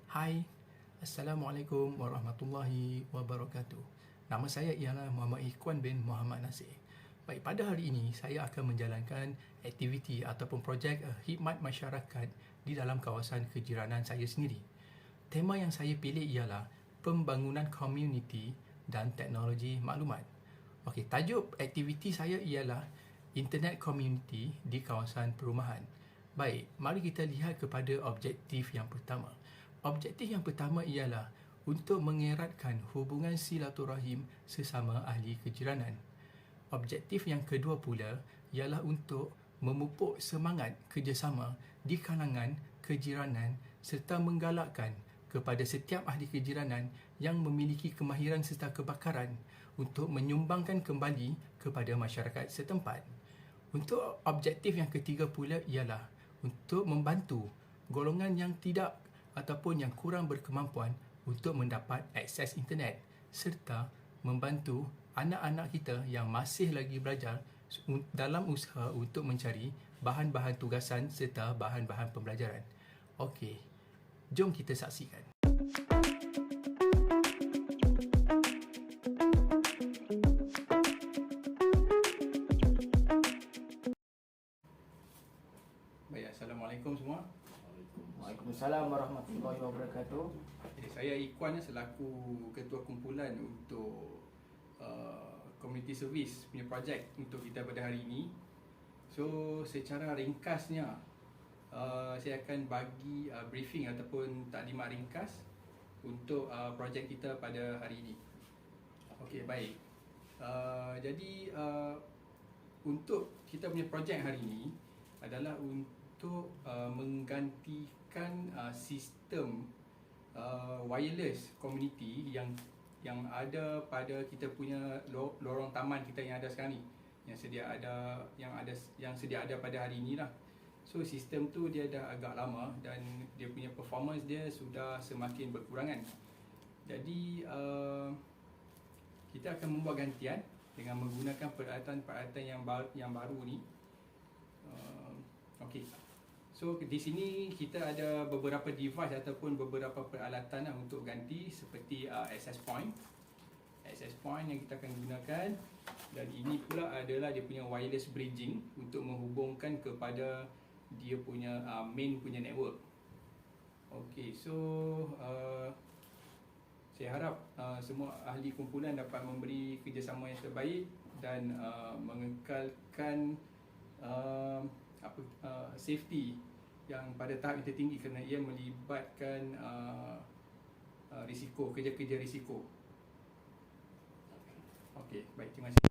Hai, Assalamualaikum warahmatullahi wabarakatuh. Nama saya ialah Muhammad Ikhwan bin Muhammad Nasir. Baik, pada hari ini saya akan menjalankan aktiviti ataupun projek khidmat masyarakat di dalam kawasan kejiranan saya sendiri. Tema yang saya pilih ialah pembangunan komuniti dan teknologi maklumat. Okey, tajuk aktiviti saya ialah Internet Community di kawasan perumahan. Baik, mari kita lihat kepada objektif yang pertama. Objektif yang pertama ialah untuk mengeratkan hubungan silaturahim sesama ahli kejiranan. Objektif yang kedua pula ialah untuk memupuk semangat kerjasama di kalangan kejiranan serta menggalakkan kepada setiap ahli kejiranan yang memiliki kemahiran serta kebakaran untuk menyumbangkan kembali kepada masyarakat setempat. Untuk objektif yang ketiga pula ialah untuk membantu golongan yang tidak ataupun yang kurang berkemampuan untuk mendapat akses internet serta membantu anak-anak kita yang masih lagi belajar dalam usaha untuk mencari bahan-bahan tugasan serta bahan-bahan pembelajaran. Okey, jom kita saksikan. Baik, Assalamualaikum semua. Waalaikumsalam warahmatullahi wabarakatuh. Jadi saya Ikhwan selaku ketua kumpulan untuk community service punya projek untuk kita pada hari ini. So secara ringkasnya saya akan bagi briefing ataupun taklimat ringkas untuk projek kita pada hari ini. Okey, baik. Jadi untuk kita punya projek hari ini adalah untuk menggantikan sistem wireless community yang ada pada kita punya lorong taman kita yang ada sekarang ni, yang sedia ada pada hari ini lah. So sistem tu dia dah agak lama dan dia punya performance dia sudah semakin berkurangan. Jadi kita akan membuat gantian dengan menggunakan peralatan-peralatan yang baru ni. Okey. So di sini kita ada beberapa device ataupun beberapa peralatan untuk ganti seperti access point. Access point yang kita akan gunakan, dan ini pula adalah dia punya wireless bridging untuk menghubungkan kepada dia punya main punya network. Okey, so saya harap semua ahli kumpulan dapat memberi kerjasama yang terbaik dan mengekalkan safety yang pada tahap yang tertinggi kerana ia melibatkan risiko, kerja-kerja risiko. Okey, baik, terima kasih.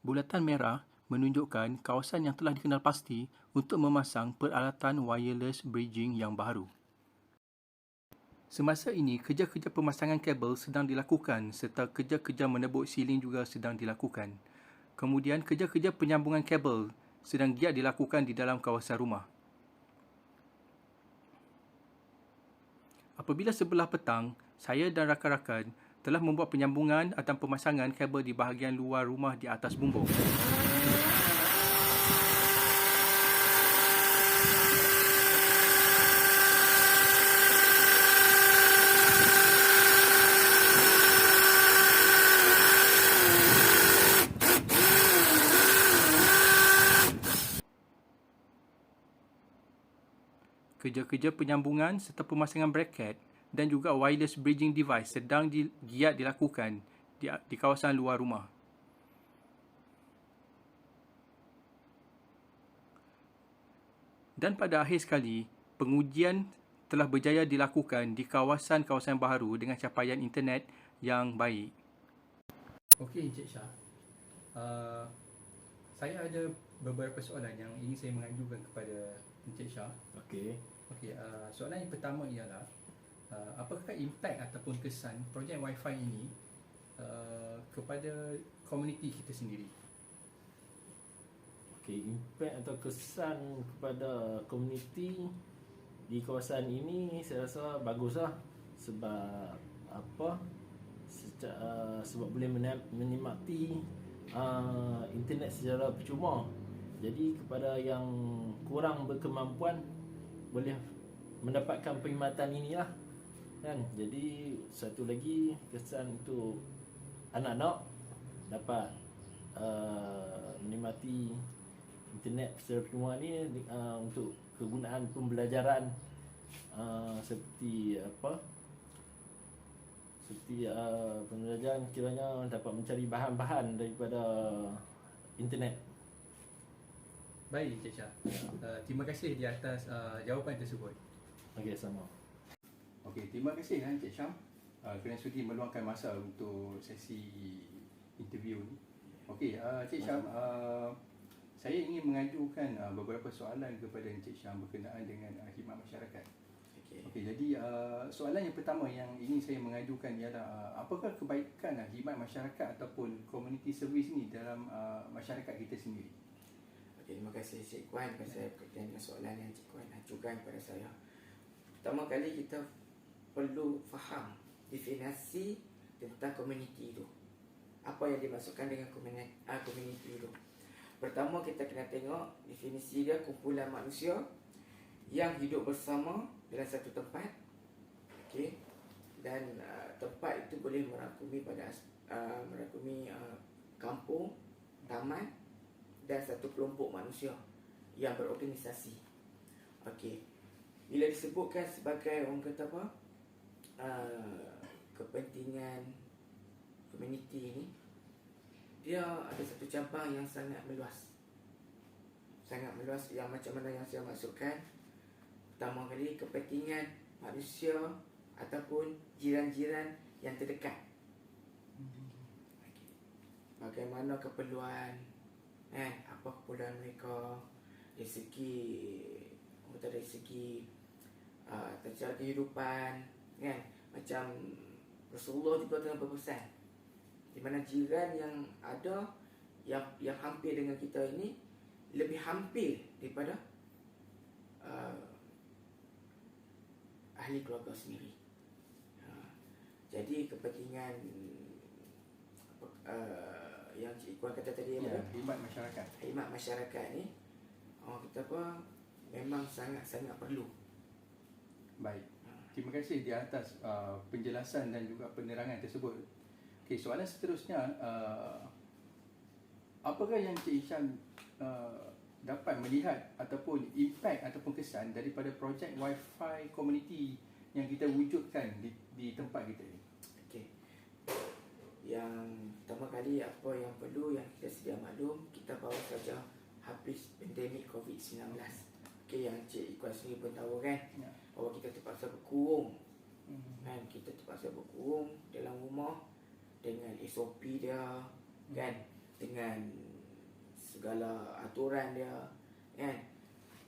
Bulatan merah menunjukkan kawasan yang telah dikenal pasti untuk memasang peralatan wireless bridging yang baru. Semasa ini, kerja-kerja pemasangan kabel sedang dilakukan serta kerja-kerja menebuk siling juga sedang dilakukan. Kemudian, kerja-kerja penyambungan kabel sedang giat dilakukan di dalam kawasan rumah. Apabila sebelah petang, saya dan rakan-rakan telah membuat penyambungan atau pemasangan kabel di bahagian luar rumah di atas bumbung. Kerja-kerja penyambungan serta pemasangan braket dan juga wireless bridging device sedang giat dilakukan di kawasan luar rumah. Dan pada akhir sekali, pengujian telah berjaya dilakukan di kawasan-kawasan baharu dengan capaian internet yang baik. Okey, Encik Shah. Saya ada beberapa soalan yang ingin saya mengajukan kepada Encik Shah. Okey. Soalan yang pertama ialah apakah impak ataupun kesan projek Wi-Fi ini kepada komuniti kita sendiri? Okey, impak atau kesan kepada komuniti di kawasan ini saya rasa baguslah. Sebab apa? Sebab boleh menikmati internet secara percuma. Jadi kepada yang kurang berkemampuan boleh mendapatkan perkhidmatan inilah kan. Jadi satu lagi kesan untuk anak-anak dapat menikmati internet secara percuma ni untuk kegunaan pembelajaran, seperti pembelajaran kiranya dapat mencari bahan-bahan daripada internet. Baik Encik Syam, terima kasih di atas jawapan tersebut. Okey, sama. Okey, terima kasih Encik Syam kerana sudi meluangkan masa untuk sesi interview ni. Okey, Encik Syam, saya ingin mengajukan beberapa soalan kepada Encik Syam berkenaan dengan khidmat masyarakat. Okey, jadi soalan yang pertama yang ingin saya mengajukan ialah apakah kebaikan khidmat masyarakat ataupun community service ni dalam masyarakat kita sendiri? Okey, terima kasih Cik Kuan pasal berkaitan dengan soalan yang Cik Kuan ajukan kepada saya. Pertama kali kita perlu faham definisi tentang community itu. Apa yang dimaksudkan dengan community itu? Pertama kita kena tengok definisi dia, kumpulan manusia yang hidup bersama dalam satu tempat. Okey. Dan tempat itu boleh merangkumi kampung, taman dan satu kelompok manusia yang berorganisasi. Okey. Bila disebutkan sebagai orang kata apa? Kepentingan komuniti ini, dia ada satu cabang yang sangat meluas. Sangat meluas yang macam mana yang saya maksudkan. Pertama kali kepentingan manusia ataupun jiran-jiran yang terdekat. Okay. Bagaimana keperluan, apa keperluan mereka dari segi secara kehidupan, kan? Macam Rasulullah juga telah berpesan di mana jiran yang ada yang hampir dengan kita ini lebih hampir daripada ahli keluarga sendiri. Jadi kepentingan yang Cik Kuan kata tadi, khidmat masyarakat. Khidmat masyarakat ni kita memang sangat-sangat perlu. Baik. Terima kasih di atas penjelasan dan juga penerangan tersebut. Okey, soalan seterusnya, apakah yang Cik Syam dapat melihat ataupun impact ataupun kesan daripada projek Wi-Fi community yang kita wujudkan di tempat kita ni? Okey. Yang pertama kali apa yang perlu yang kita sedia maklum, kita baru saja habis pandemik COVID-19. Okey, yang Cik Kuan sendiri pun tahu kan, bahawa kita terpaksa berkurung. Kan, kita terpaksa berkurung dalam rumah dengan SOP dia, kan, dengan segala aturan dia, kan.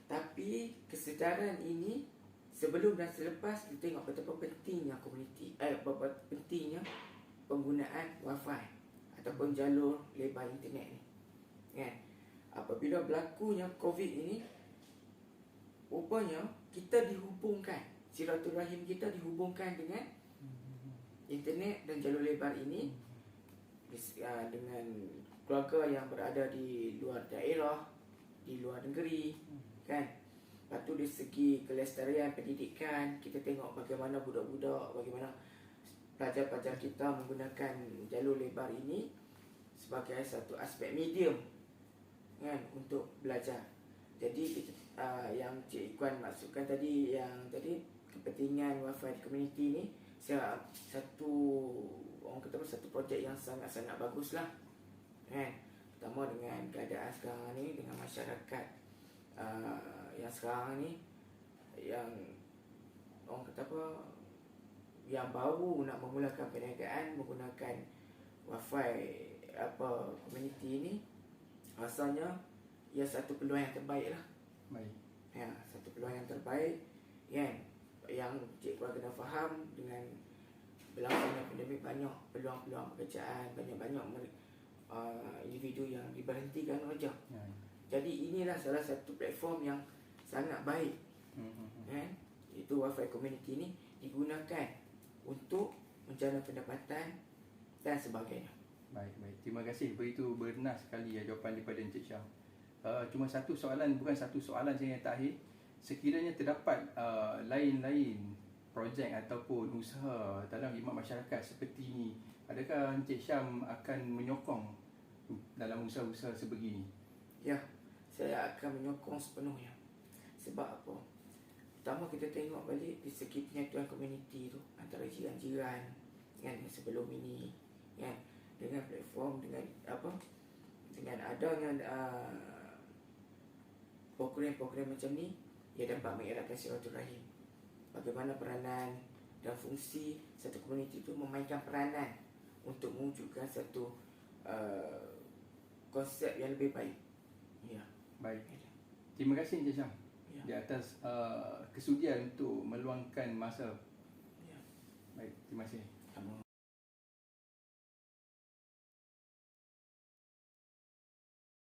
Tapi kesedaran ini sebelum dan selepas kita tengok betapa pentingnya komuniti, betapa pentingnya penggunaan Wi-Fi ataupun jalur lebar internet ni, kan. Apabila berlakunya COVID ini, rupanya kita dihubungkan, silaturahim kita dihubungkan dengan internet dan jalur lebar ini dengan keluarga yang berada di luar daerah, di luar negeri, kan. Lepas tu dari segi kelestarian pendidikan, kita tengok bagaimana budak-budak, bagaimana pelajar-pelajar kita menggunakan jalur lebar ini sebagai satu aspek medium, kan, untuk belajar. Jadi yang Cik Kuan maksudkan tadi, yang tadi kepentingan Wi-Fi community ni satu projek yang sangat-sangat bagus lah, kan. Pertama dengan keadaan sekarang ni, dengan masyarakat yang sekarang ni, yang orang kata apa, yang baru nak memulakan perniagaan menggunakan Wi-Fi community ni, rasanya ia satu peluang yang terbaik lah. Baik. Ya, satu peluang yang terbaik, kan. Yang Cik Kuan kena faham, dengan berlangsungnya pandemik, banyak peluang-peluang pekerjaan, banyak-banyak individu yang diberhentikan kerja. Jadi inilah salah satu platform yang sangat baik, kan. Itu Wi-Fi community ni digunakan untuk menjana pendapatan dan sebagainya. Baik. Terima kasih. Begitu bernas sekali jawapan daripada Encik Syam. Cuma satu soalan, bukan satu soalan saya yang terakhir. Sekiranya terdapat lain-lain projek ataupun usaha dalam khidmat masyarakat seperti ini, adakah Encik Syam akan menyokong dalam usaha-usaha sebegini? Ya, saya akan menyokong sepenuhnya. Sebab apa? Pertama kita tengok balik di segi penyatuan komuniti tu antara jiran-jiran kan, sebelum ini kan, dengan platform, dengan adanya program-program macam ni, ia dapat mengeratkan silaturahim. Bagaimana peranan dan fungsi satu komuniti itu memainkan peranan untuk mewujudkan satu konsep yang lebih baik. Ya. Baik. Terima kasih Encik Syam Ya. di atas kesudian untuk meluangkan masa. Ya. Baik, terima kasih.